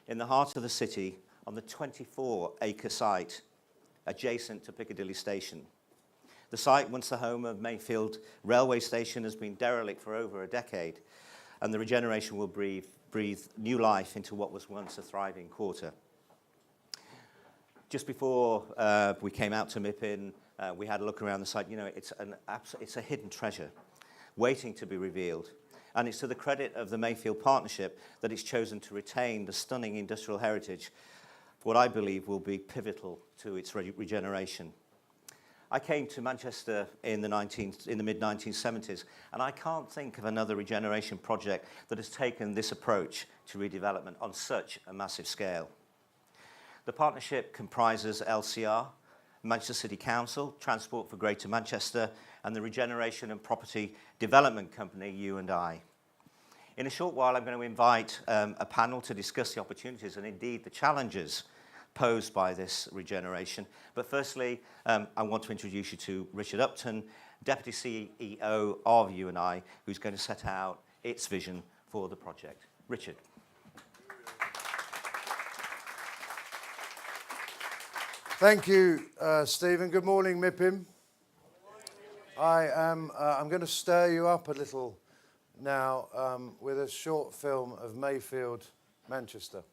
in the heart of the city on the 24-acre site adjacent to Piccadilly Station. The site, once the home of Mayfield railway station, has been derelict for over a decade, and the regeneration will breathe new life into what was once a thriving quarter. Just before we came out to MIPIM, we had a look around the site. You know, it's a hidden treasure waiting to be revealed. And it's to the credit of the Mayfield partnership that it's chosen to retain the stunning industrial heritage, what I believe will be pivotal to its regeneration. I came to Manchester in the mid-1970s, and I can't think of another regeneration project that has taken this approach to redevelopment on such a massive scale. The partnership comprises LCR, Manchester City Council, Transport for Greater Manchester, and the Regeneration and Property Development Company, U&I. In a short while, I'm going to invite a panel to discuss the opportunities and indeed the challenges posed by this regeneration. But firstly, I want to introduce you to Richard Upton, Deputy CEO of U&I, who's going to set out its vision for the project. Richard. Thank you, Stephen. Good morning, MIPIM. I'm going to stir you up a little now with a short film of Mayfield, Manchester.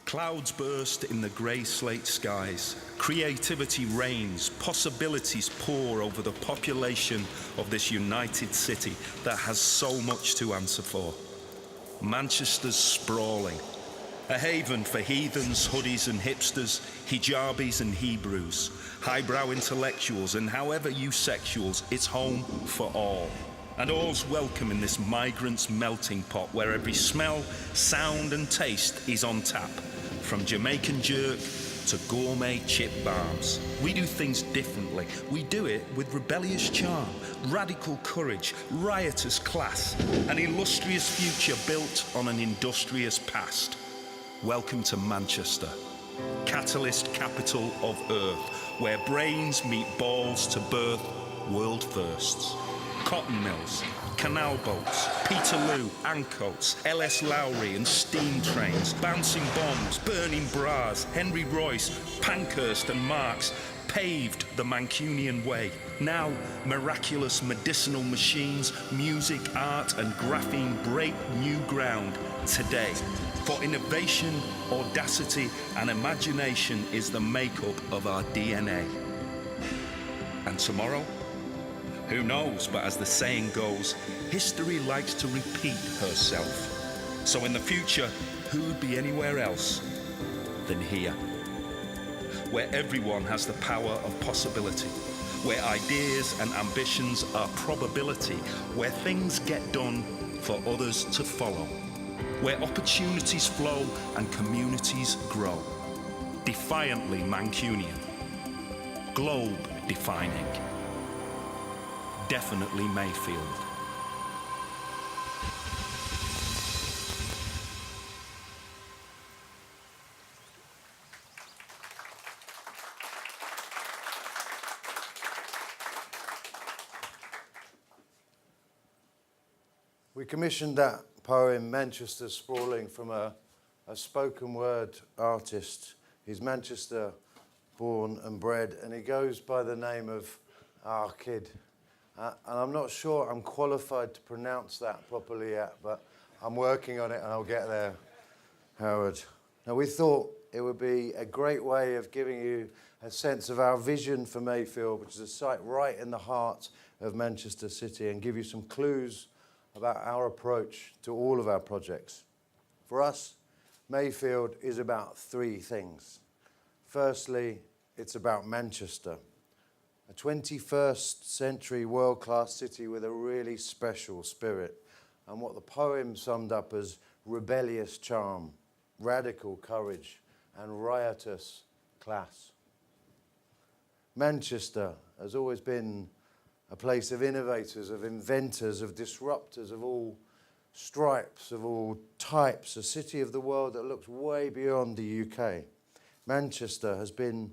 Clouds burst in the grey slate skies. Creativity reigns. Possibilities pour over the population of this united city that has so much to answer for. Manchester's sprawling. A haven for heathens, hoodies and hipsters, hijabis and Hebrews, highbrow intellectuals and however you sexuals, it's home for all. And all's welcome in this migrants' melting pot where every smell, sound and taste is on tap. From Jamaican jerk to gourmet chip balms. We do things differently. We do it with rebellious charm, radical courage, riotous class, an illustrious future built on an industrious past. Welcome to Manchester, catalyst capital of Earth, where brains meet balls to birth world firsts. Cotton mills, canal boats, Peterloo, Ancoats, L.S. Lowry and steam trains, bouncing bombs, burning bras, Henry Royce, Pankhurst and Marx paved the Mancunian way. Now, miraculous medicinal machines, music, art and graphene break new ground today. For innovation, audacity and imagination is the makeup of our DNA. And tomorrow? Who knows, but as the saying goes, history likes to repeat herself. So in the future, who would be anywhere else than here? Where everyone has the power of possibility, where ideas and ambitions are probability, where things get done for others to follow, where opportunities flow and communities grow. Defiantly Mancunian, globe defining. Definitely Mayfield. We commissioned that poem, Manchester Sprawling, from a spoken word artist. He's Manchester born and bred, and he goes by the name of Our Kid. And I'm not sure I'm qualified to pronounce that properly yet, but I'm working on it and I'll get there, Howard. Now, we thought it would be a great way of giving you a sense of our vision for Mayfield, which is a site right in the heart of Manchester City, and give you some clues about our approach to all of our projects. For us, Mayfield is about three things. Firstly, it's about Manchester. A 21st century world-class city with a really special spirit, and what the poem summed up as rebellious charm, radical courage, and riotous class. Manchester has always been a place of innovators, of inventors, of disruptors of all stripes, of all types, a city of the world that looks way beyond the UK. Manchester has been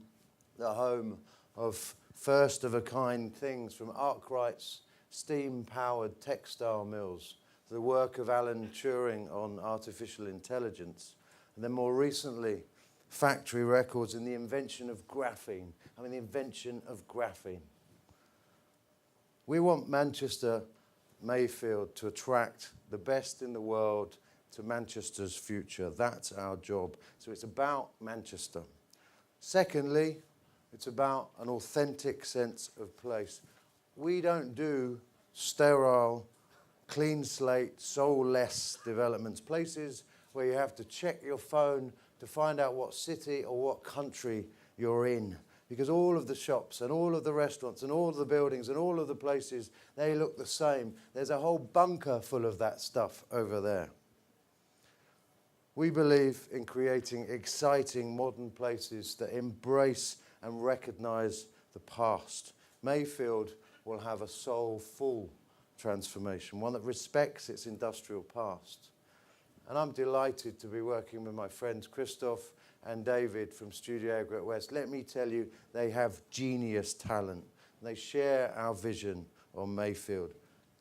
the home of first-of-a-kind things, from Arkwright's steam-powered textile mills, the work of Alan Turing on artificial intelligence, and then more recently, factory records in the invention of graphene. I mean, the invention of graphene. We want Manchester, Mayfield to attract the best in the world to Manchester's future. That's our job. So it's about Manchester. Secondly, it's about an authentic sense of place. We don't do sterile, clean slate, soulless developments, places where you have to check your phone to find out what city or what country you're in. Because all of the shops and all of the restaurants and all of the buildings and all of the places, they look the same. There's a whole bunker full of that stuff over there. We believe in creating exciting modern places that embrace and recognise the past. Mayfield will have a soulful transformation, one that respects its industrial past. And I'm delighted to be working with my friends Christoph and David from Studio Great West. Let me tell you, they have genius talent. They share our vision on Mayfield.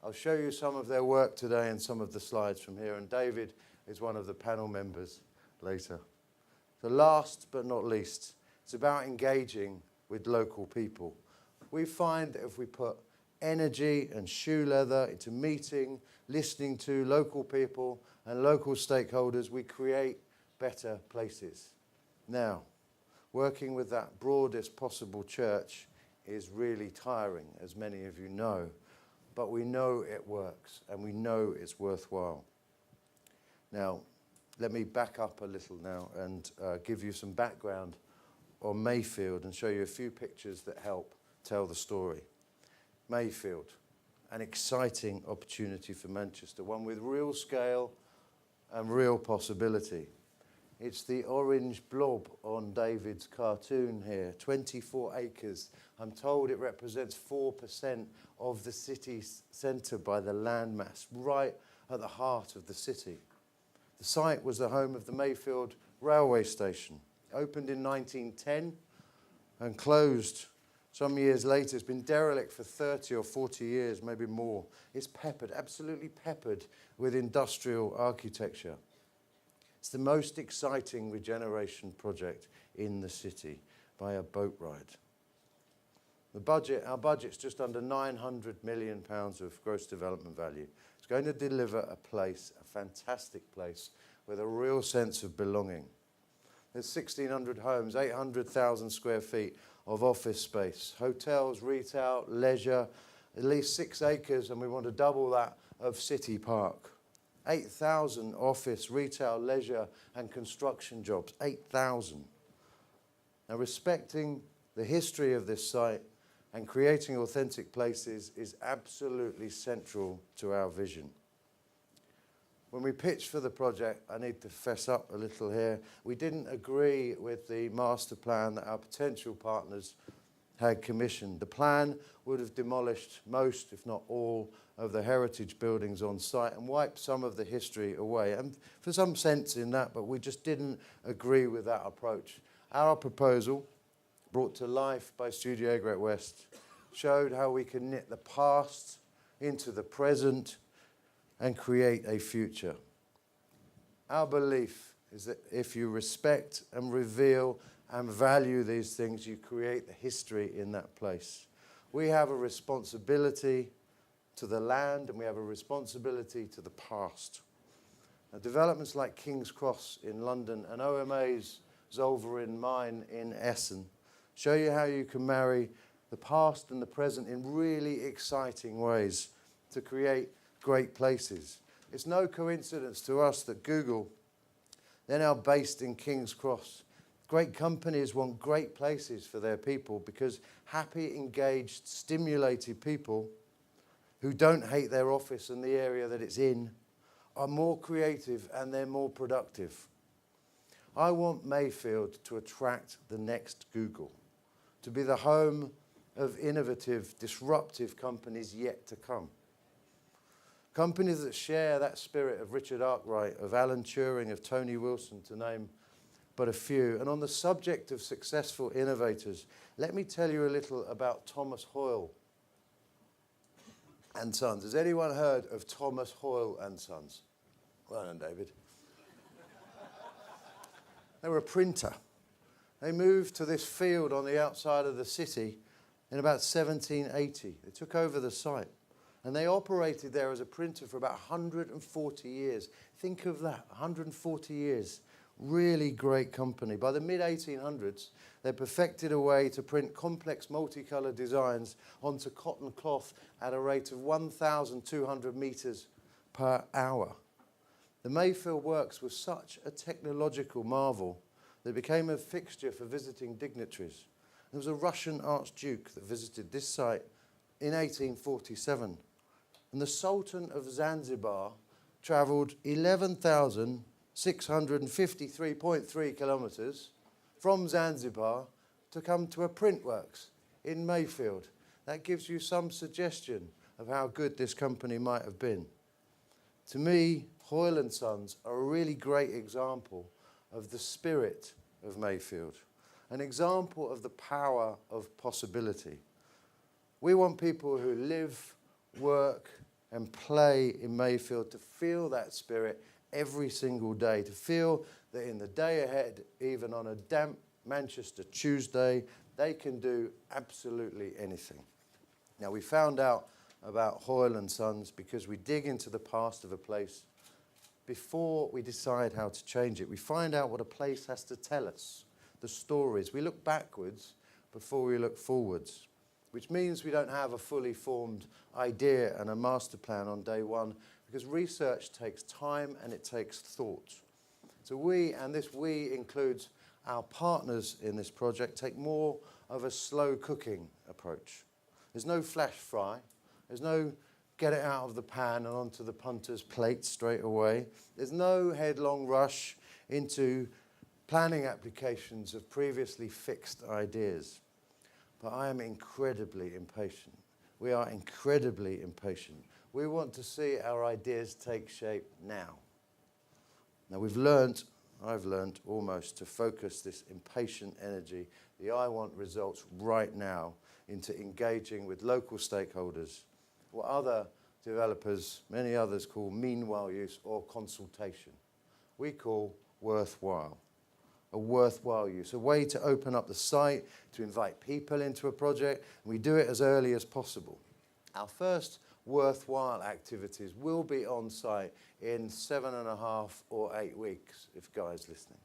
I'll show you some of their work today and some of the slides from here, and David is one of the panel members later. So last but not least, it's about engaging with local people. We find that if we put energy and shoe leather into meeting, listening to local people and local stakeholders, we create better places. Now, working with that broadest possible church is really tiring, as many of you know, but we know it works and we know it's worthwhile. Now, let me back up a little now and give you some background on Mayfield and show you a few pictures that help tell the story. Mayfield, an exciting opportunity for Manchester, one with real scale and real possibility. It's the orange blob on David's cartoon here, 24 acres. I'm told it represents 4% of the city centre by the landmass, right at the heart of the city. The site was the home of the Mayfield railway station. It opened in 1910 and closed some years later. It's been derelict for 30 or 40 years, maybe more. It's peppered, absolutely peppered with industrial architecture. It's the most exciting regeneration project in the city by a boat ride. Our budget's just under £900 million of gross development value. It's going to deliver a place, a fantastic place, with a real sense of belonging. There's 1,600 homes, 800,000 square feet of office space, hotels, retail, leisure, at least 6 acres, and we want to double that of City Park. 8,000 office, retail, leisure, and construction jobs. 8,000. Now, respecting the history of this site and creating authentic places is absolutely central to our vision. When we pitched for the project, I need to fess up a little here, we didn't agree with the master plan that our potential partners had commissioned. The plan would have demolished most, if not all, of the heritage buildings on site and wiped some of the history away. And for some sense in that, but we just didn't agree with that approach. Our proposal, brought to life by Studio Great West, showed how we can knit the past into the present and create a future. Our belief is that if you respect and reveal and value these things, you create the history in that place. We have a responsibility to the land and we have a responsibility to the past. Now, developments like King's Cross in London and OMA's Zollverein Mine in Essen show you how you can marry the past and the present in really exciting ways to create great places. It's no coincidence to us that Google, they're now based in King's Cross. Great companies want great places for their people because happy, engaged, stimulated people who don't hate their office and the area that it's in are more creative and they're more productive. I want Mayfield to attract the next Google, to be the home of innovative, disruptive companies yet to come. Companies that share that spirit of Richard Arkwright, of Alan Turing, of Tony Wilson, to name but a few. And on the subject of successful innovators, let me tell you a little about Thomas Hoyle. and Sons. Has anyone heard of Thomas Hoyle and Sons? Well done, David. They were a printer. They moved to this field on the outside of the city in about 1780. They took over the site, and they operated there as a printer for about 140 years. Think of that, 140 years. Really great company. By the mid-1800s, they perfected a way to print complex multicolour designs onto cotton cloth at a rate of 1,200 metres per hour. The Mayfield works was such a technological marvel that it became a fixture for visiting dignitaries. There was a Russian Archduke that visited this site in 1847, and the Sultan of Zanzibar travelled 11,653.3 kilometres from Zanzibar to come to a print works in Mayfield. That gives you some suggestion of how good this company might have been. To me, Hoyle and Sons are a really great example of the spirit of Mayfield, an example of the power of possibility. We want people who live, work, and play in Mayfield to feel that spirit every single day, to feel that in the day ahead, even on a damp Manchester Tuesday, they can do absolutely anything. Now, we found out about Hoyle and Sons because we dig into the past of a place before we decide how to change it. We find out what a place has to tell us, the stories. We look backwards before we look forwards, which means we don't have a fully formed idea and a master plan on day one, because research takes time and it takes thought. So we, and this we includes our partners in this project, take more of a slow cooking approach. There's no flash fry. There's no get it out of the pan and onto the punter's plate straight away. There's no headlong rush into planning applications of previously fixed ideas. But I am incredibly impatient. We are incredibly impatient. We want to see our ideas take shape now. Now I've learned almost to focus this impatient energy, the I want results right now, into engaging with local stakeholders, what other developers, many others, call meanwhile use or consultation. We call worthwhile. A worthwhile use, a way to open up the site, to invite people into a project, and we do it as early as possible. Our first worthwhile activities will be on site in 7.5 or 8 weeks, if Guy's listening.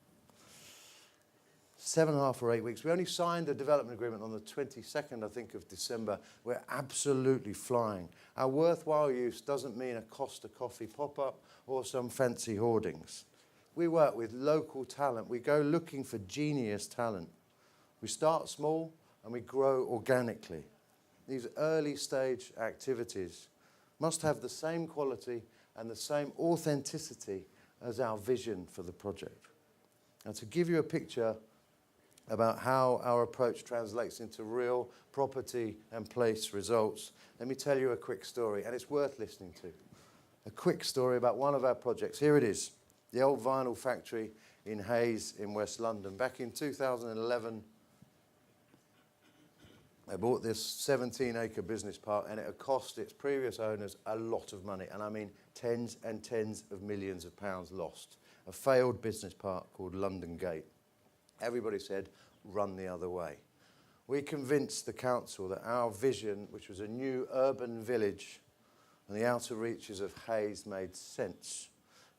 7.5 or 8 weeks. We only signed a development agreement on the 22nd, I think, of December. We're absolutely flying. Our worthwhile use doesn't mean a Costa Coffee pop-up or some fancy hoardings. We work with local talent. We go looking for genius talent. We start small and we grow organically. These early stage activities must have the same quality and the same authenticity as our vision for the project. Now, to give you a picture about how our approach translates into real property and place results, let me tell you a quick story, and it's worth listening to. A quick story about one of our projects. Here it is, the old vinyl factory in Hayes in West London. Back in 2011, they bought this 17-acre business park, and it had cost its previous owners a lot of money, and I mean tens and tens of millions of pounds lost. A failed business park called London Gate. Everybody said, run the other way. We convinced the council that our vision, which was a new urban village and the outer reaches of Hayes, made sense.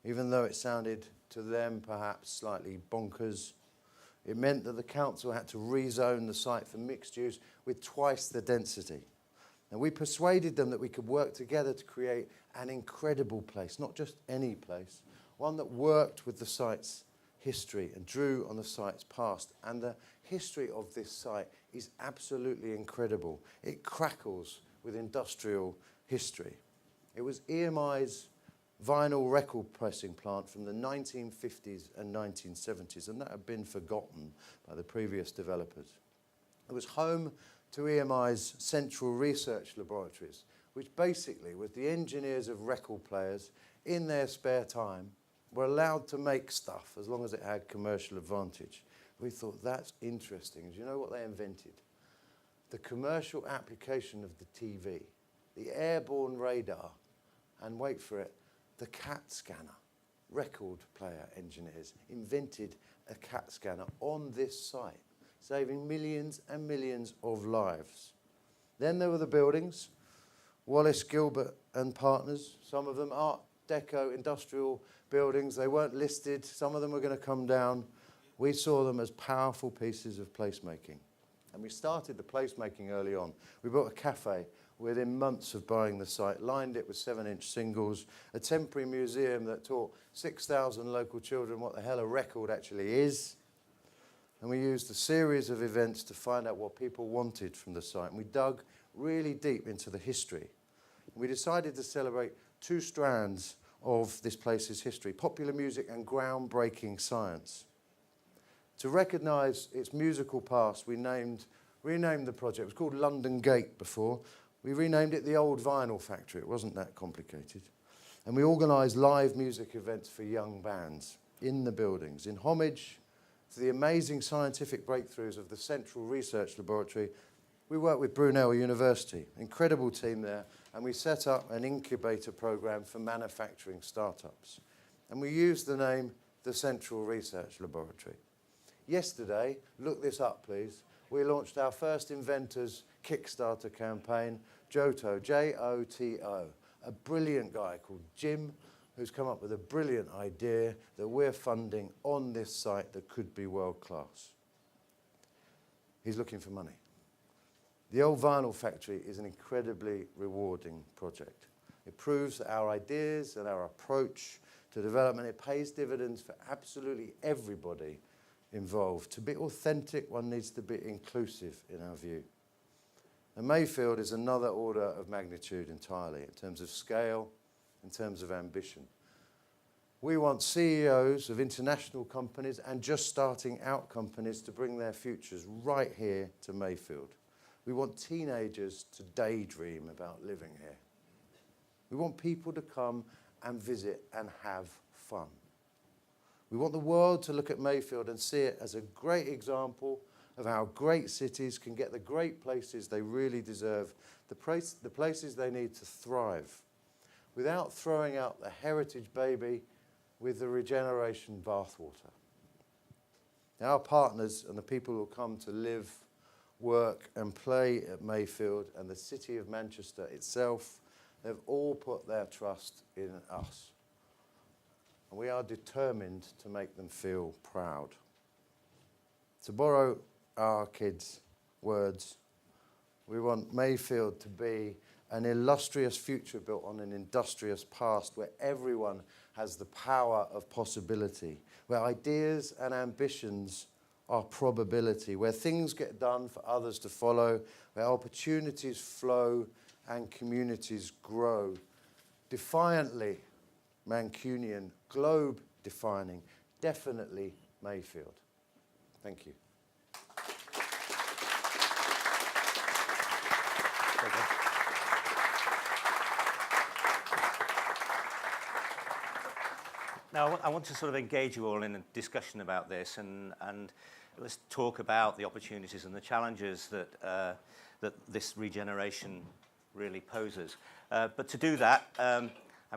Even though it sounded to them perhaps slightly bonkers, it meant that the council had to rezone the site for mixed use with twice the density. And we persuaded them that we could work together to create an incredible place, not just any place, one that worked with the site's history and drew on the site's past. And the history of this site is absolutely incredible. It crackles with industrial history. It was EMI's vinyl record pressing plant from the 1950s and 1970s, and that had been forgotten by the previous developers. It was home to EMI's central research laboratories, which basically was the engineers of record players in their spare time were allowed to make stuff as long as it had commercial advantage. We thought, that's interesting. Do you know what they invented? The commercial application of the TV. the airborne radar, and wait for it, the CAT scanner. Record player engineers invented a CAT scanner on this site, saving millions and millions of lives. Then there were the buildings, Wallace, Gilbert and Partners, some of them Art Deco industrial buildings. They weren't listed, some of them were going to come down. We saw them as powerful pieces of placemaking. And we started the placemaking early on. We built a cafe within months of buying the site, lined it with 7-inch singles, a temporary museum that taught 6,000 local children what the hell a record actually is. And we used a series of events to find out what people wanted from the site. And we dug really deep into the history. We decided to celebrate 2 strands of this place's history, popular music and groundbreaking science. To recognise its musical past, we renamed the project. It was called London Gate before. We renamed it the Old Vinyl Factory. It wasn't that complicated. And we organised live music events for young bands in the buildings. In homage to the amazing scientific breakthroughs of the Central Research Laboratory, we worked with Brunel University, incredible team there, and we set up an incubator programme for manufacturing startups. And we used the name the Central Research Laboratory. Yesterday, look this up please, we launched our first Inventors Kickstarter campaign, Joto, J-O-T-O, a brilliant guy called Jim, who's come up with a brilliant idea that we're funding on this site that could be world class. He's looking for money. The Old Vinyl Factory is an incredibly rewarding project. It proves that our ideas and our approach to development, it pays dividends for absolutely everybody involved. To be authentic, one needs to be inclusive in our view. And Mayfield is another order of magnitude entirely in terms of scale, in terms of ambition. We want CEOs of international companies and just starting out companies to bring their futures right here to Mayfield. We want teenagers to daydream about living here. We want people to come and visit and have fun. We want the world to look at Mayfield and see it as a great example of how great cities can get the great places they really deserve, the places they need to thrive, without throwing out the heritage baby with the regeneration bathwater. Our partners and the people who come to live, work and play at Mayfield and the city of Manchester itself, they've all put their trust in us. And we are determined to make them feel proud. To borrow our kids' words, we want Mayfield to be an illustrious future built on an industrious past where everyone has the power of possibility, where ideas and ambitions are probability, where things get done for others to follow, where opportunities flow and communities grow. Defiantly Mancunian, globe-defining, definitely Mayfield. Thank you. Now, I want to sort of engage you all in a discussion about this and let's talk about the opportunities and the challenges that, that this regeneration really poses. But to do that, I'm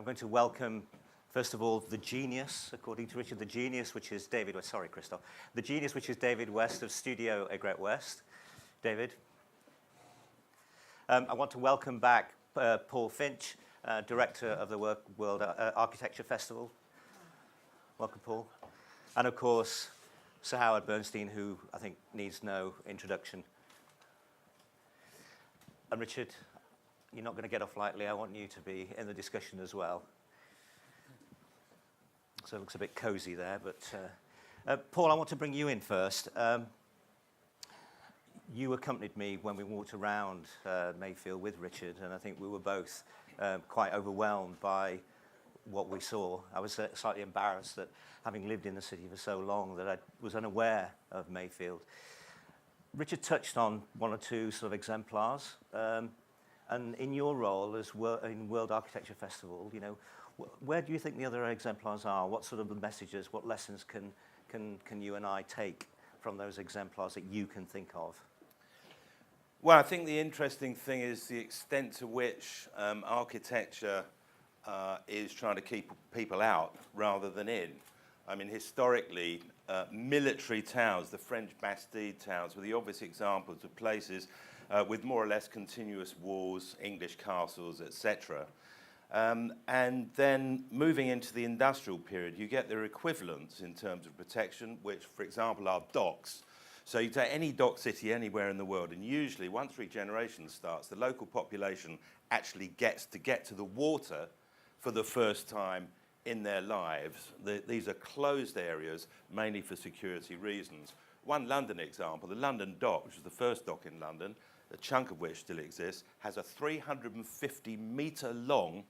going to welcome, first of all, the genius, according to Richard, the genius, which is David West. Sorry, Christoph. The genius, which is David West of Studio Egret West. David. I want to welcome back Paul Finch, Director of the World Architecture Festival. Welcome, Paul. And of course, Sir Howard Bernstein, who I think needs no introduction. And Richard, you're not going to get off lightly. I want you to be in the discussion as well. So it looks a bit cozy there, but Paul, I want to bring you in first. You accompanied me when we walked around Mayfield with Richard, and I think we were both quite overwhelmed by what we saw. I was slightly embarrassed that, having lived in the city for so long, that I was unaware of Mayfield. Richard touched on one or two sort of exemplars, and in your role as in World Architecture Festival, you know, where do you think the other exemplars are? What sort of messages, what lessons can you and I take from those exemplars that you can think of? Well, I think the interesting thing is the extent to which architecture is trying to keep people out rather than in. I mean, historically, military towns, the French Bastille towns, were the obvious examples of places with more or less continuous walls, English castles, etc. And then moving into the industrial period, you get their equivalents in terms of protection, which, for example, are docks. So you take any dock city anywhere in the world, and usually once regeneration starts, the local population actually gets to get to the water for the first time in their lives. These are closed areas, mainly for security reasons. One London example, the London Dock, which was the first dock in London, a chunk of which still exists, has a 350-metre long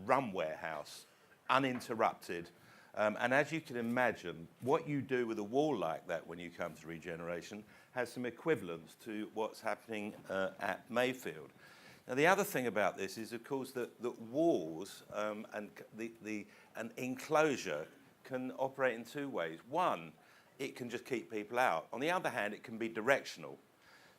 rum warehouse, uninterrupted. And as you can imagine, what you do with a wall like that when you come to regeneration has some equivalence to what's happening at Mayfield. Now, the other thing about this is, of course, that walls and an enclosure can operate in two ways. One, it can just keep people out. On the other hand, it can be directional.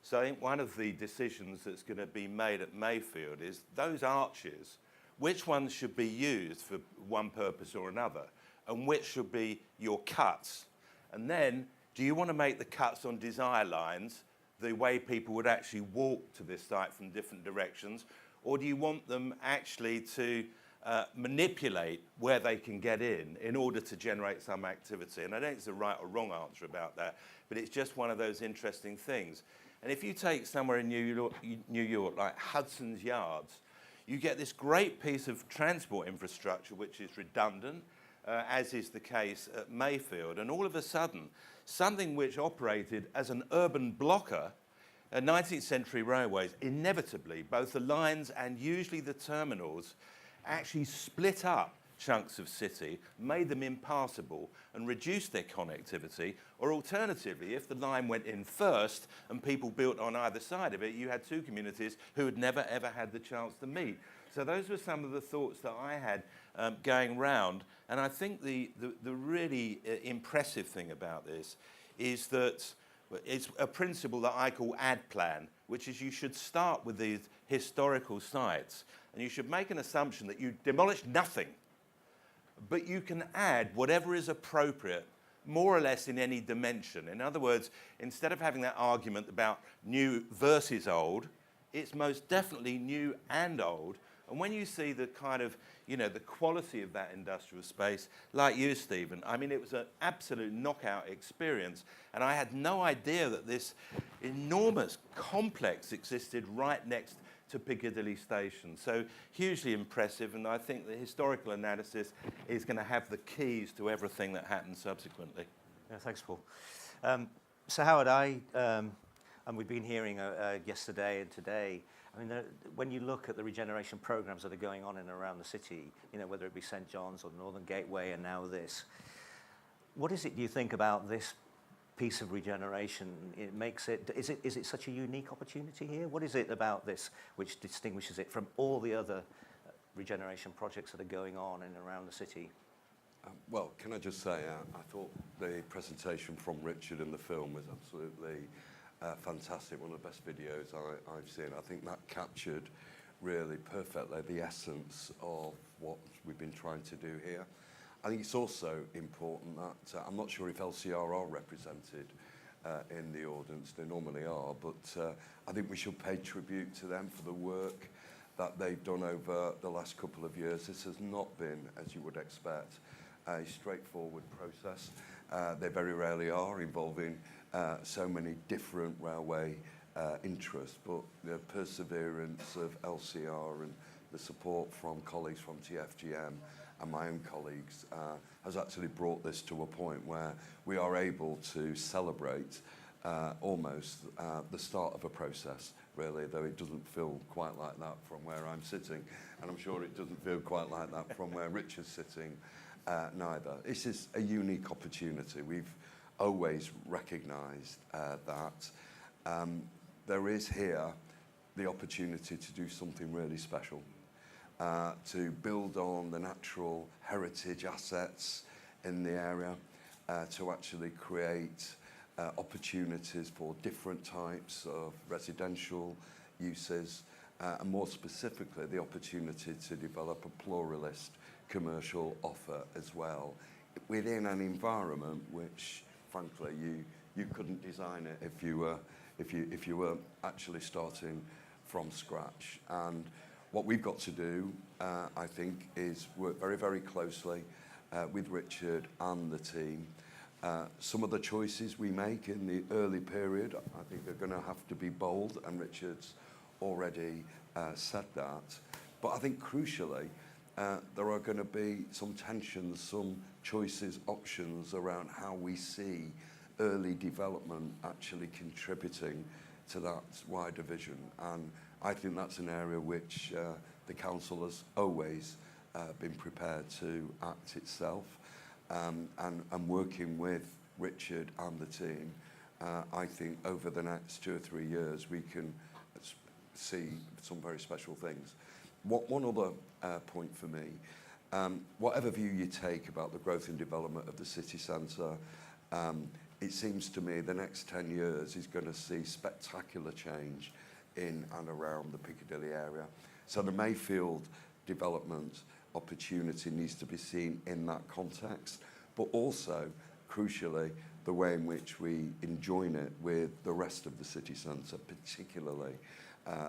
So I think one of the decisions that's going to be made at Mayfield is those arches, which ones should be used for one purpose or another, and which should be your cuts. And then, do you want to make the cuts on desire lines the way people would actually walk to this site from different directions, or do you want them actually to manipulate where they can get in order to generate some activity? And I don't think there's a right or wrong answer about that, but it's just one of those interesting things. And if you take somewhere in New York like Hudson's Yards, you get this great piece of transport infrastructure which is redundant, as is the case at Mayfield. And all of a sudden, something which operated as an urban blocker, 19th century railways, inevitably, both the lines and usually the terminals, actually split up chunks of city, made them impassable, and reduced their connectivity. Or alternatively, if the line went in first and people built on either side of it, you had two communities who had never ever had the chance to meet. So those were some of the thoughts that I had going round. And I think the really impressive thing about this is that it's a principle that I call ad plan, which is you should start with these historical sites and you should make an assumption that you demolish nothing, but you can add whatever is appropriate, more or less in any dimension. In other words, instead of having that argument about new versus old, it's most definitely new and old. And when you see the kind of, the quality of that industrial space, like you, Stephen, I mean, it was an absolute knockout experience. And I had no idea that this enormous complex existed right next to Piccadilly Station. So hugely impressive, and I think the historical analysis is going to have the keys to everything that happens subsequently. Yeah, thanks, Paul. So Howard, and we've been hearing yesterday and today, I mean, when you look at the regeneration programs that are going on in and around the city, whether it be St. John's or Northern Gateway and now this, what is it do you think about this piece of regeneration? It makes it, is it such a unique opportunity here? What is it about this which distinguishes it from all the other regeneration projects that are going on in and around the city? Well, can I just say, I thought the presentation from Richard in the film was absolutely fantastic, one of the best videos I've seen. I think that captured really perfectly the essence of what we've been trying to do here. I think it's also important that, I'm not sure if LCR are represented in the audience, they normally are, but I think we should pay tribute to them for the work that they've done over the last couple of years. This has not been, as you would expect, a straightforward process. They very rarely are, involving so many different railway interests, but the perseverance of LCR and the support from colleagues from TFGM and my own colleagues has actually brought this to a point where we are able to celebrate almost the start of a process, really, though it doesn't feel quite like that from where I'm sitting, and I'm sure it doesn't feel quite like that from where Richard's sitting neither. This is a unique opportunity. We've always recognised that there is here the opportunity to do something really special, to build on the natural heritage assets in the area, to actually create opportunities for different types of residential uses, and more specifically, the opportunity to develop a pluralist commercial offer as well, within an environment which, frankly, you couldn't design it if you were actually starting from scratch. And what we've got to do, I think, is work very, very closely with Richard and the team. Some of the choices we make in the early period, I think, are going to have to be bold, and Richard's already said that. But I think, crucially, there are going to be some tensions, some choices, options around how we see early development actually contributing to that wider vision. And I think that's an area which the council has always been prepared to act itself. And working with Richard and the team, I think over the next 2 or 3 years we can see some very special things. One other point for me, whatever view you take about the growth and development of the city centre, it seems to me the next 10 years is going to see spectacular change in and around the Piccadilly area. So the Mayfield development opportunity needs to be seen in that context, but also, crucially, the way in which we join it with the rest of the city centre, particularly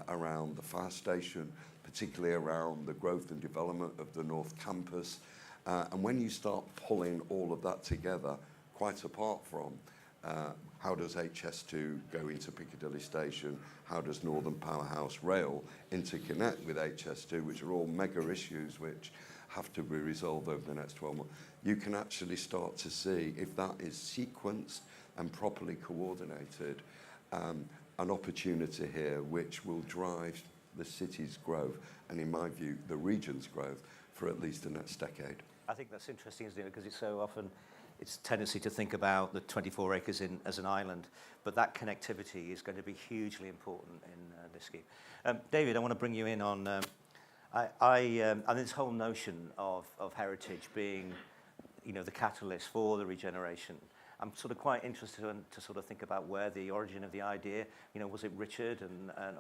around the fire station, particularly around the growth and development of the North Campus. And when you start pulling all of that together, quite apart from how does HS2 go into Piccadilly Station, how does Northern Powerhouse Rail interconnect with HS2, which are all mega issues which have to be resolved over the next 12 months, you can actually start to see, if that is sequenced and properly coordinated, an opportunity here which will drive the city's growth, and in my view, the region's growth, for at least the next decade. I think that's interesting, isn't it? Because it's so often, it's tendency to think about the 24 acres as an island, but that connectivity is going to be hugely important in this scheme. David, I want to bring you in on and this whole notion of heritage being, the catalyst for the regeneration. I'm sort of quite interested to sort of think about where the origin of the idea, was it Richard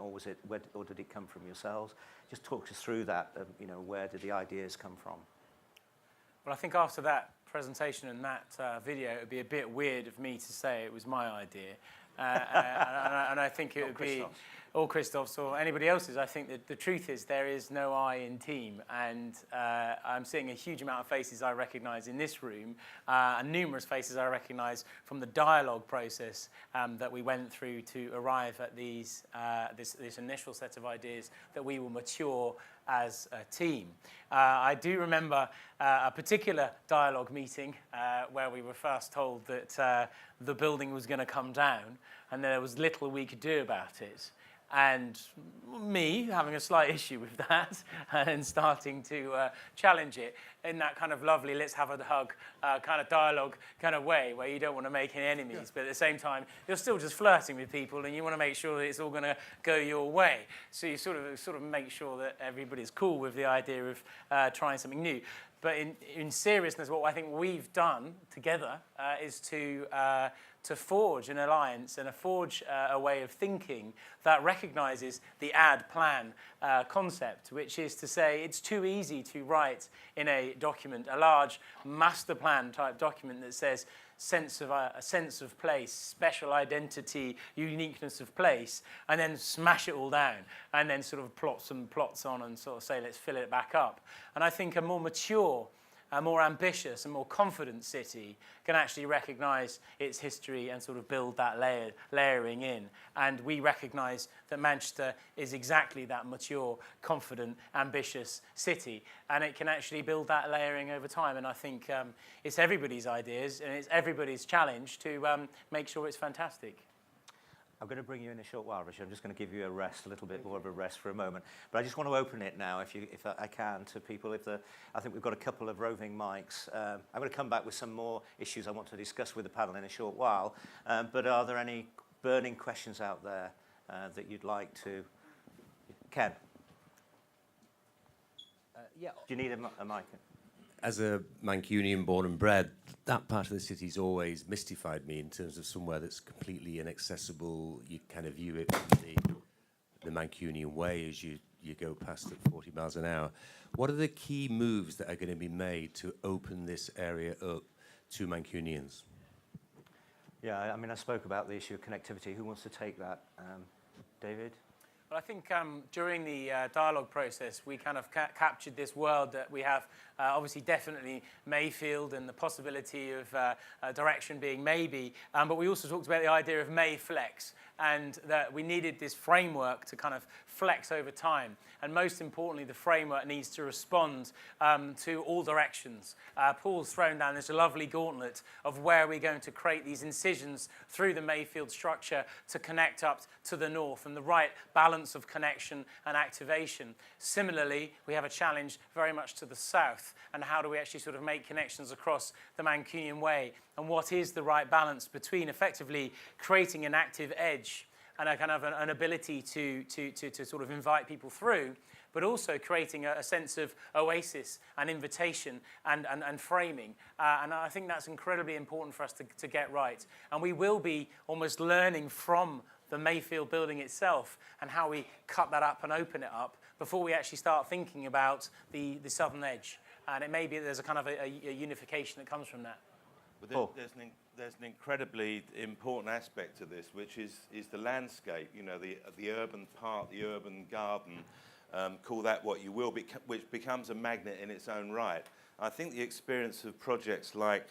or was it, or did it come from yourselves? Just talk us through that, where did the ideas come from? Well, I think after that presentation and that video, it would be a bit weird of me to say it was my idea. And I think it would be or Christoph's or anybody else's. I think that the truth is there is no I in team, and I'm seeing a huge amount of faces I recognise in this room, and numerous faces I recognise from the dialogue process that we went through to arrive at this initial set of ideas that we will mature as a team. I do remember a particular dialogue meeting where we were first told that the building was going to come down and there was little we could do about it. And me having a slight issue with that and starting to challenge it in that kind of lovely, let's have a hug kind of dialogue kind of way, where you don't want to make any enemies, but at the same time, you're still just flirting with people and you want to make sure that it's all going to go your way. So you sort of make sure that everybody's cool with the idea of trying something new. But in seriousness, what I think we've done together is to forge an alliance and forge a way of thinking that recognises the ad-plan concept, which is to say it's too easy to write in a document, a large master plan type document that says a sense of place, special identity, uniqueness of place, and then smash it all down and then sort of plot some plots on and sort of say, let's fill it back up. And I think a more mature, a more ambitious and more confident city can actually recognise its history and sort of build that layering in. And we recognise that Manchester is exactly that mature, confident, ambitious city. And it can actually build that layering over time. And I think it's everybody's ideas and it's everybody's challenge to make sure it's fantastic. I'm going to bring you in a short while, Richard. I'm just going to give you a rest, a little bit more of a rest for a moment. But I just want to open it now, if I can, to people. I think we've got a couple of roving mics. I'm going to come back with some more issues I want to discuss with the panel in a short while. But are there any burning questions out there that you'd like to? Ken? Yeah. Do you need a mic? as a Mancunian born and bred, that part of the city's always mystified me in terms of somewhere that's completely inaccessible. You kind of view it from the Mancunian way as you go past at 40 miles an hour. What are the key moves that are going to be made to open this area up to Mancunians? Yeah, I mean, I spoke about the issue of connectivity. Who wants to take that? David? Well, I think during the dialogue process, we kind of captured this world that we have, obviously definitely Mayfield and the possibility of direction being maybe, but we also talked about the idea of May flex, and that we needed this framework to kind of flex over time. And most importantly, the framework needs to respond to all directions. Paul's thrown down this lovely gauntlet of where we're going to create these incisions through the Mayfield structure to connect up to the north, and the right balance of connection and activation. Similarly, we have a challenge very much to the south, and how do we actually sort of make connections across the Mancunian Way, and what is the right balance between effectively creating an active edge and a kind of an ability to sort of invite people through, but also creating a sense of oasis and invitation and framing. And I think that's incredibly important for us to get right. And we will be almost learning from the Mayfield building itself and how we cut that up and open it up before we actually start thinking about the southern edge. And it may be there's a kind of a unification that comes from that. But there's an incredibly important aspect to this, which is the landscape. You know, the urban park, the urban garden, call that what you will, which becomes a magnet in its own right. I think the experience of projects like,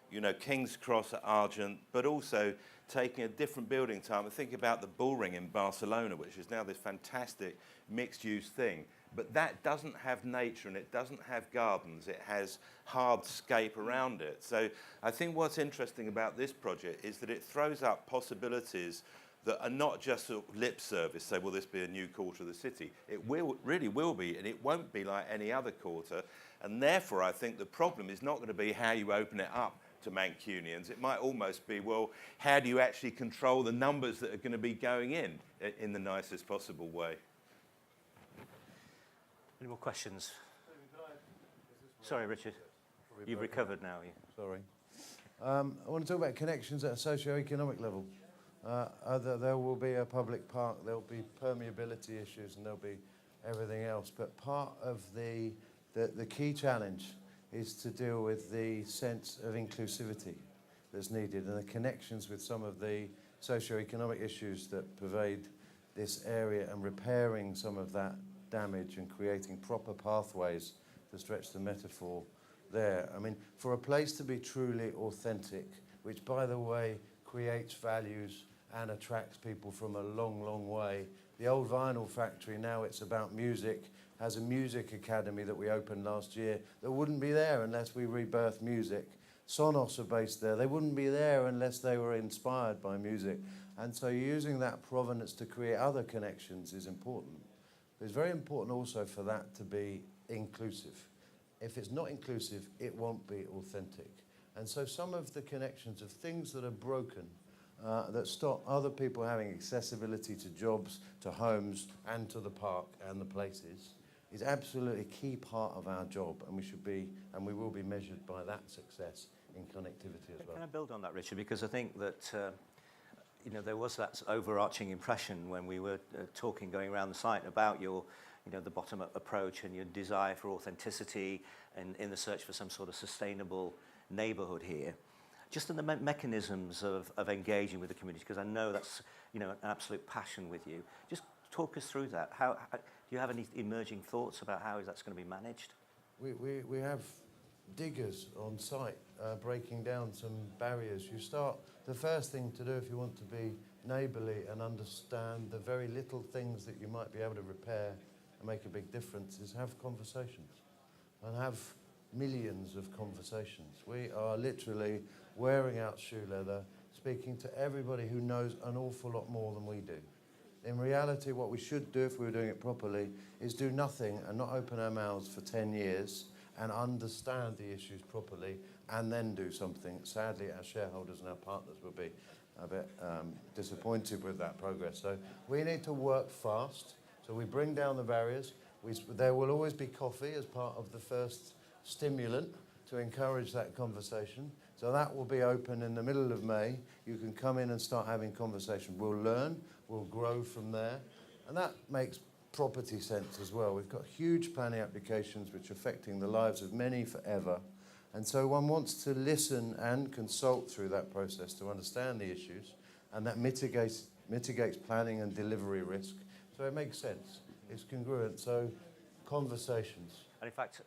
you know, King's Cross at Argent, but also taking a different building type. I think about the Bullring in Barcelona, which is now this fantastic mixed-use thing. But that doesn't have nature and it doesn't have gardens. It has hardscape around it. So I think what's interesting about this project is that it throws up possibilities that are not just sort of lip service, say, will this be a new quarter of the city? It really will be, and it won't be like any other quarter. And therefore, I think the problem is not going to be how you open it up to Mancunians. It might almost be, well, how do you actually control the numbers that are going to be going in the nicest possible way? Any more questions? Sorry, Richard. You've recovered now. Sorry. I want to talk about connections at a socio-economic level. There will be a public park, there'll be permeability issues, and there'll be everything else. But part of the key challenge is to deal with the sense of inclusivity that's needed and the connections with some of the socio-economic issues that pervade this area, and repairing some of that damage and creating proper pathways to stretch the metaphor there. I mean, for a place to be truly authentic, which, by the way, creates values and attracts people from a long, long way. The old vinyl factory, now it's about music, has a music academy that we opened last year that wouldn't be there unless we rebirthed music. Sonos are based there. They wouldn't be there unless they were inspired by music. And so using that provenance to create other connections is important. It's very important also for that to be inclusive. If it's not inclusive, it won't be authentic. And so some of the connections of things that are broken, that stop other people having accessibility to jobs, to homes, and to the park and the places, is absolutely a key part of our job, and we will be measured by that success in connectivity as well. Can I build on that, Richard? Because I think that you know, there was that overarching impression when we were talking, going around the site, about your, you know, the bottom-up approach and your desire for authenticity and in the search for some sort of sustainable neighbourhood here. Just in the mechanisms of engaging with the community, because I know that's, you know, an absolute passion with you. Just talk us through that. How do you have any emerging thoughts about how that's going to be managed? We have diggers on site breaking down some barriers. The first thing to do if you want to be neighbourly and understand the very little things that you might be able to repair and make a big difference is have conversations, and have millions of conversations. We are literally wearing out shoe leather, speaking to everybody who knows an awful lot more than we do. In reality, what we should do if we were doing it properly is do nothing and not open our mouths for 10 years and understand the issues properly and then do something. Sadly, our shareholders and our partners will be a bit disappointed with that progress. So we need to work fast. So we bring down the barriers. There will always be coffee as part of the first stimulant to encourage that conversation. So that will be open in the middle of May. You can come in and start having conversation. We'll learn, we'll grow from there. And that makes property sense as well. We've got huge planning applications which are affecting the lives of many forever. And so one wants to listen and consult through that process to understand the issues, and that mitigates planning and delivery risk. So it makes sense. It's congruent. So conversations. And in fact,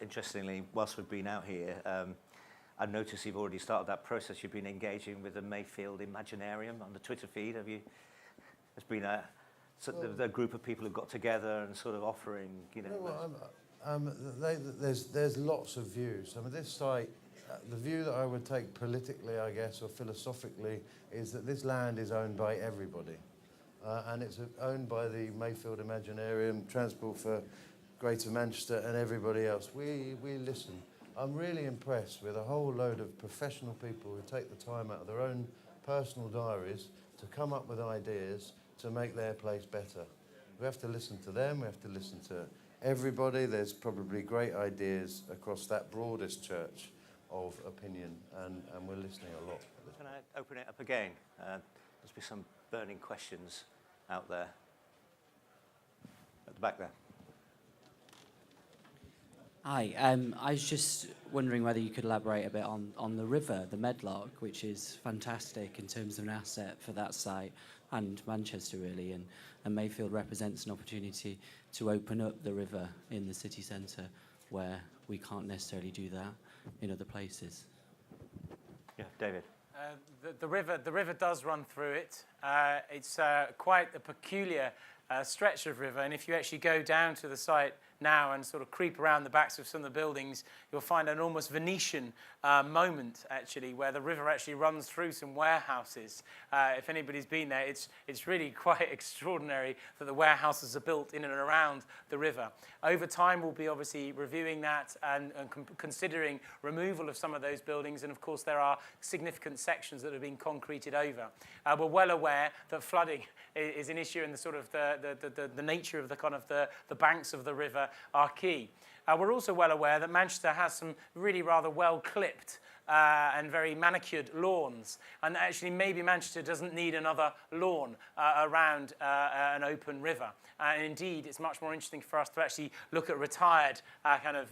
interestingly, whilst we've been out here, I noticed you've already started that process. You've been engaging with the Mayfield Imaginarium on the Twitter feed. Have you? There's been a group of people who got together and sort of offering, there's lots of views. I mean, this site, the view that I would take politically, I guess, or philosophically, is that this land is owned by everybody. And it's owned by the Mayfield Imaginarium, Transport for Greater Manchester, and everybody else. We listen. I'm really impressed with a whole load of professional people who take the time out of their own personal diaries to come up with ideas to make their place better. We have to listen to them, we have to listen to everybody. There's probably great ideas across that broadest church of opinion, and we're listening a lot. Can I open it up again? There's be some burning questions out there. At the back there. Hi, I was just wondering whether you could elaborate a bit on the river, the Medlock, which is fantastic in terms of an asset for that site and Manchester really, and Mayfield represents an opportunity to open up the river in the city centre where we can't necessarily do that in other places. Yeah, David. The river does run through it. It's quite a peculiar stretch of river, and if you actually go down to the site now and sort of creep around the backs of some of the buildings, you'll find an almost Venetian moment, actually, where the river actually runs through some warehouses. If anybody's been there, it's really quite extraordinary that the warehouses are built in and around the river. Over time, we'll be obviously reviewing that and considering removal of some of those buildings, and of course there are significant sections that have been concreted over. We're well aware that flooding is an issue, and the sort of the nature of the kind of the banks of the river are key. We're also well aware that Manchester has some really rather well-clipped and very manicured lawns, and actually maybe Manchester doesn't need another lawn around an open river. And indeed, it's much more interesting for us to actually look at retired kind of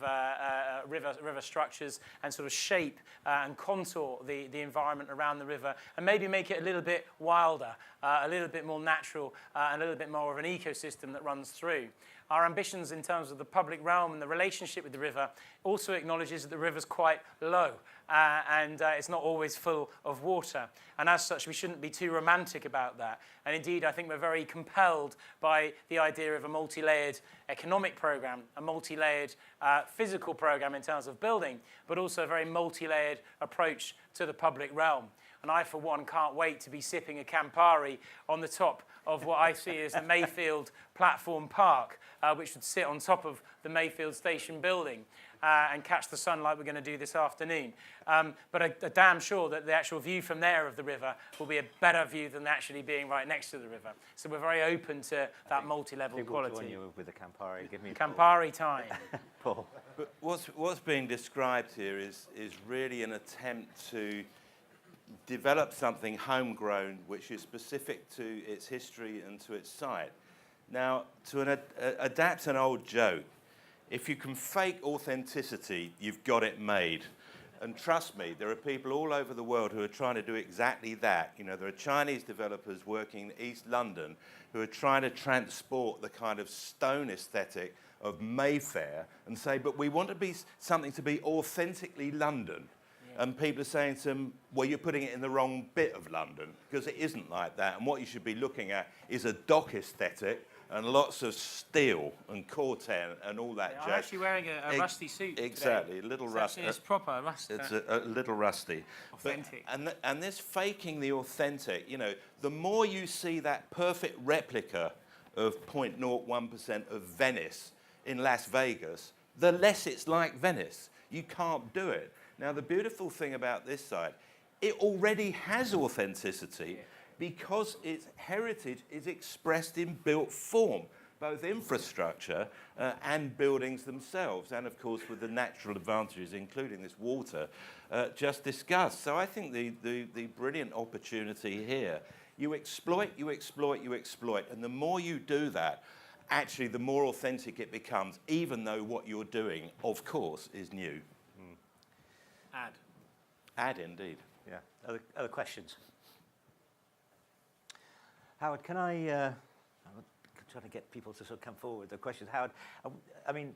river structures and sort of shape and contour the environment around the river, and maybe make it a little bit wilder, a little bit more natural, and a little bit more of an ecosystem that runs through. Our ambitions in terms of the public realm and the relationship with the river also acknowledges that the river's quite low and it's not always full of water. And as such, we shouldn't be too romantic about that. And indeed, I think we're very compelled by the idea of a multi-layered economic programme, a multi-layered physical programme in terms of building, but also a very multi-layered approach to the public realm. And I, for one, can't wait to be sipping a Campari on the top of what I see as the Mayfield Platform Park, which would sit on top of the Mayfield Station building and catch the sun like we're going to do this afternoon. But I'm damn sure that the actual view from there of the river will be a better view than actually being right next to the river. So we're very open to that multi-level quality. Join you with the Campari. Give me a Campari time. Paul. But what's being described here is really an attempt to develop something homegrown which is specific to its history and to its site. Now, to adapt an old joke, if you can fake authenticity, you've got it made. And trust me, there are people all over the world who are trying to do exactly that. You know, there are Chinese developers working in East London who are trying to transport the kind of stone aesthetic of Mayfair and say, but we want to be something to be authentically London. And people are saying to them, well, you're putting it in the wrong bit of London, because it isn't like that. And what you should be looking at is a dock aesthetic and lots of steel and corten and all that jazz. I'm actually wearing a rusty suit Exactly, today. a little rusty. It's proper rusty. It's a little rusty. Authentic. But, and this faking the authentic, you know, the more you see that perfect replica of 0.01% of Venice in Las Vegas, the less it's like Venice. You can't do it. Now, the beautiful thing about this site, it already has authenticity because its heritage is expressed in built form. both infrastructure and buildings themselves, and of course with the natural advantages, including this water, just discussed. So I think the brilliant opportunity here, you exploit, you exploit, you exploit, and the more you do that, actually the more authentic it becomes, even though what you're doing, of course, is new. Add indeed. Yeah. Other questions? Howard, can I'm trying to get people to sort of come forward with the questions. Howard, I mean,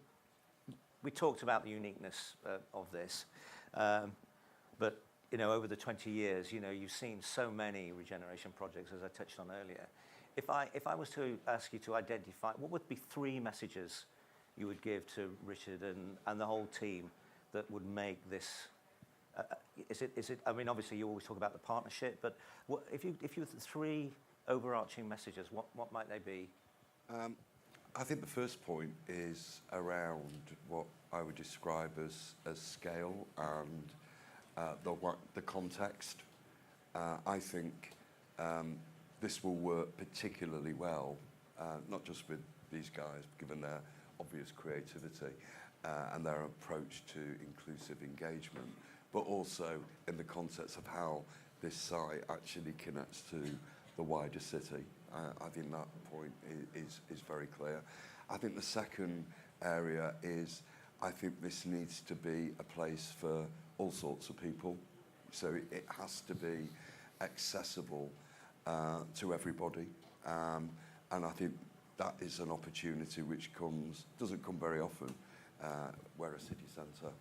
we talked about the uniqueness of this, but you know, over the 20 years, you know, you've seen so many regeneration projects, as I touched on earlier. If I was to ask you to identify, what would be 3 messages you would give to Richard and the whole team that would make this? Is it? I mean, obviously, you always talk about the partnership, but what, if you had 3 overarching messages, what might they be? I think the first point is around what I would describe as scale and the context. I think this will work particularly well, not just with these guys, given their obvious creativity and their approach to inclusive engagement, but also in the context of how this site actually connects to the wider city. I think that point is very clear. I think the second area is, I think this needs to be a place for all sorts of people. So it has to be accessible to everybody. And I think that is an opportunity which doesn't come very often where a city centre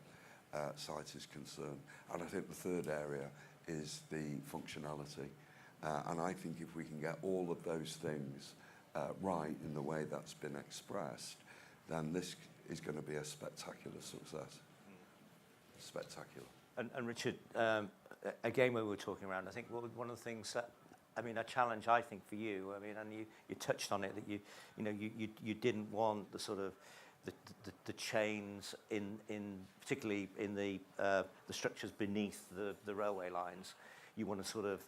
site is concerned. And I think the third area is the functionality. And I think if we can get all of those things right in the way that's been expressed, then this is going to be a spectacular success. Spectacular. And Richard, again, when we were talking around, I think one of the things that, I mean, a challenge I think for you, I mean, and you touched on it, that you didn't want the sort of the chains in particularly in the structures beneath the railway lines. You want to sort of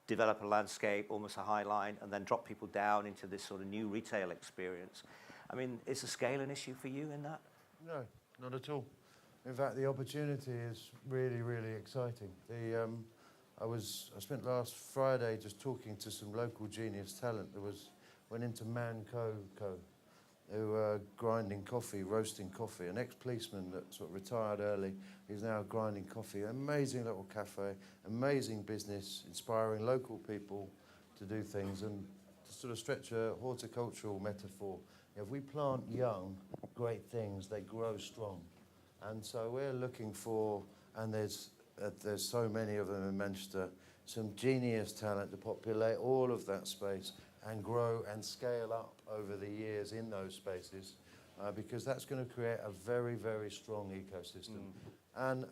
develop a landscape, almost a high line, and then drop people down into this sort of new retail experience. I mean, is the scale an issue for you in that? No, not at all. In fact, the opportunity is really, really exciting. I spent last Friday just talking to some local genius talent. Went into Manco Co, who were grinding coffee, roasting coffee. An ex-policeman that sort of retired early, he's now grinding coffee. Amazing little cafe, amazing business, inspiring local people to do things. And to sort of stretch a horticultural metaphor, if we plant young, great things, they grow strong. And so we're looking for, and there's so many of them in Manchester, some genius talent to populate all of that space and grow and scale up over the years in those spaces, because that's going to create a very, very strong ecosystem. And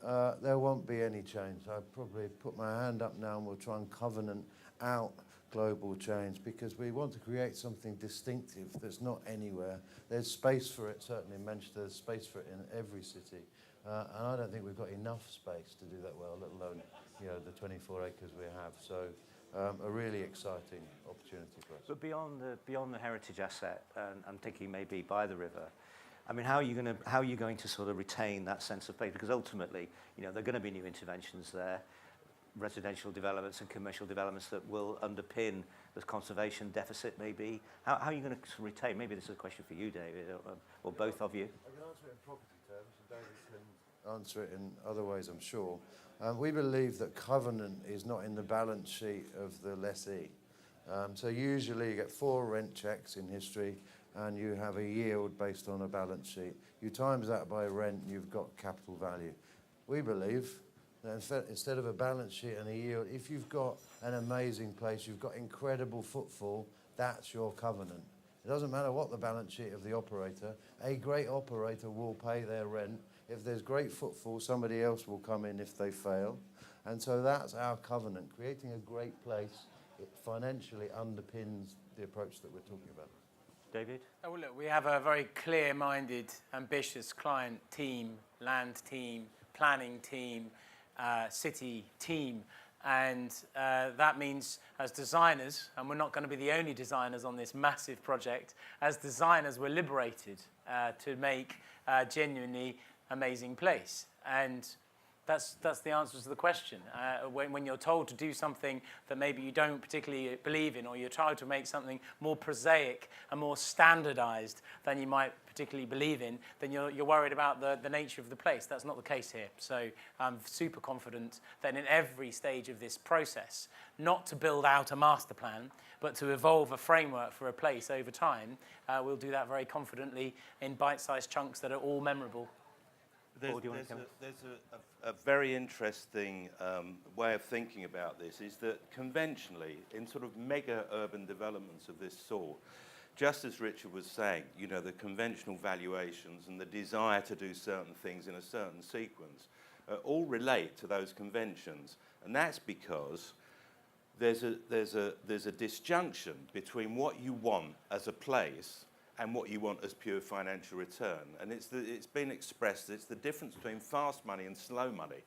there won't be any change. I'll probably put my hand up now and we'll try and covenant out global change, because we want to create something distinctive that's not anywhere. There's space for it, certainly in Manchester, there's space for it in every city. And I don't think we've got enough space to do that well, let alone the 24 acres we have. So a really exciting opportunity for us. But beyond the heritage asset, and I'm thinking maybe by the river, I mean, how are you going to sort of retain that sense of place? Because ultimately, there are going to be new interventions there, residential developments and commercial developments that will underpin the conservation deficit maybe. How are you going to retain? Maybe this is a question for you, David, or both of you. I can answer it in property terms, and David can answer it in other ways, I'm sure. We believe that covenant is not in the balance sheet of the lessee. So usually you get 4 rent checks in history, and you have a yield based on a balance sheet. You times that by rent, you've got capital value. We believe that instead of a balance sheet and a yield, if you've got an amazing place, you've got incredible footfall, that's your covenant. It doesn't matter what the balance sheet of the operator. A great operator will pay their rent. If there's great footfall, somebody else will come in if they fail. And so that's our covenant. Creating a great place, it financially underpins the approach that we're talking about. David? Oh, well, look, we have a very clear-minded, ambitious client team, land team, planning team, city team, And that means as designers, and we're not going to be the only designers on this massive project, as designers we're liberated to make a genuinely amazing place. And that's the answer to the question. When you're told to do something that maybe you don't particularly believe in, or you're trying to make something more prosaic and more standardized than you might particularly believe in, then you're worried about the nature of the place. That's not the case here. So I'm super confident that in every stage of this process, not to build out a master plan, but to evolve a framework for a place over time, we'll do that very confidently in bite-sized chunks that are all memorable. There's a very interesting way of thinking about this, is that conventionally, in sort of mega urban developments of this sort, just as Richard was saying, you know, the conventional valuations and the desire to do certain things in a certain sequence all relate to those conventions. And that's because there's a disjunction between what you want as a place and what you want as pure financial return. And it's been expressed, it's the difference between fast money and slow money.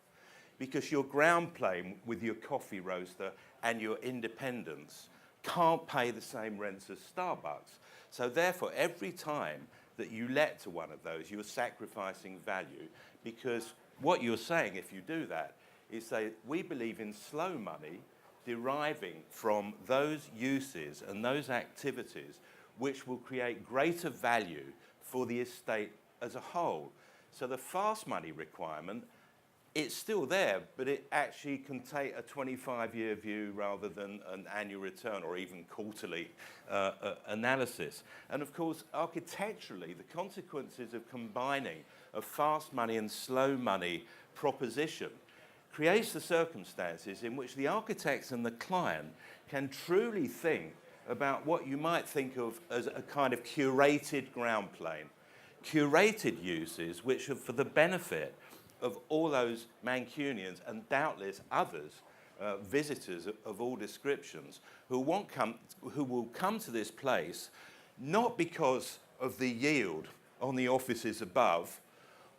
Because your ground plane with your coffee roaster and your independence can't pay the same rents as Starbucks. So therefore, every time that you let to one of those, you're sacrificing value, because what you're saying, if you do that, is say, we believe in slow money deriving from those uses and those activities which will create greater value for the estate as a whole. So the fast money requirement, it's still there, but it actually can take a 25-year view rather than an annual return or even quarterly analysis. And of course, architecturally, the consequences of combining a fast money and slow money proposition creates the circumstances in which the architects and the client can truly think about what you might think of as a kind of curated ground plane. Curated uses which are for the benefit of all those Mancunians and doubtless others, visitors of all descriptions, who will come to this place not because of the yield on the offices above,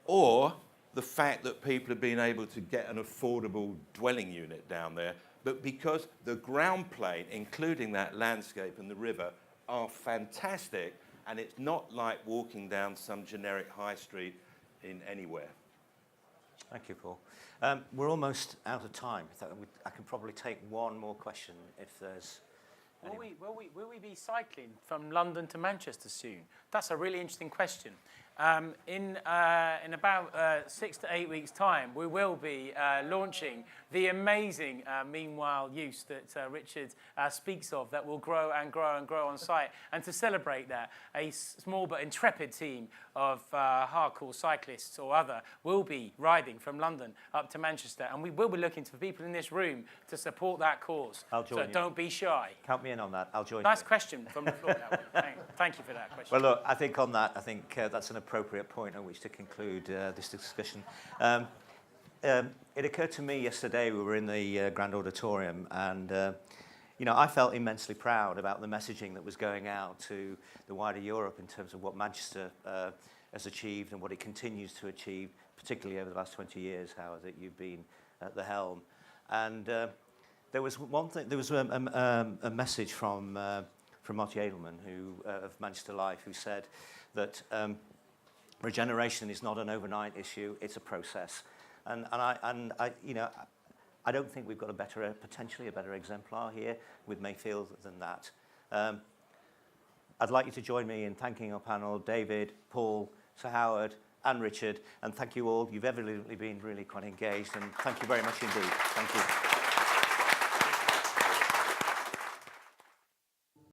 or the fact that people have been able to get an affordable dwelling unit down there, but because the ground plane, including that landscape and the river, are fantastic, and it's not like walking down some generic high street in anywhere. Thank you, Paul. We're almost out of time. I can probably take one more question if there's... Will we be cycling from London to Manchester soon? That's a really interesting question. In about 6 to 8 weeks' time, we will be launching the amazing Meanwhile use that Richard speaks of, that will grow and grow and grow on site. And to celebrate that, a small but intrepid team of hardcore cyclists or other will be riding from London up to Manchester. And we will be looking for people in this room to support that cause. I'll join you. So don't be shy. Count me in on that. I'll join you. Nice question from the floor. Thank you for that question. Well, look, I think on that, that's an appropriate point on which to conclude this discussion. It occurred to me yesterday, we were in the Grand Auditorium, and I felt immensely proud about the messaging that was going out to the wider Europe in terms of what Manchester has achieved and what it continues to achieve, particularly over the last 20 years, Howard, that you've been at the helm. And there was one thing. There was a message from Marty Edelman, of Manchester Life, who said that regeneration is not an overnight issue; it's a process. And I don't think we've got potentially a better exemplar here with Mayfield than that. I'd like you to join me in thanking our panel, David, Paul, Sir Howard, and Richard, and thank you all. You've evidently been really quite engaged, and thank you very much indeed. Thank you.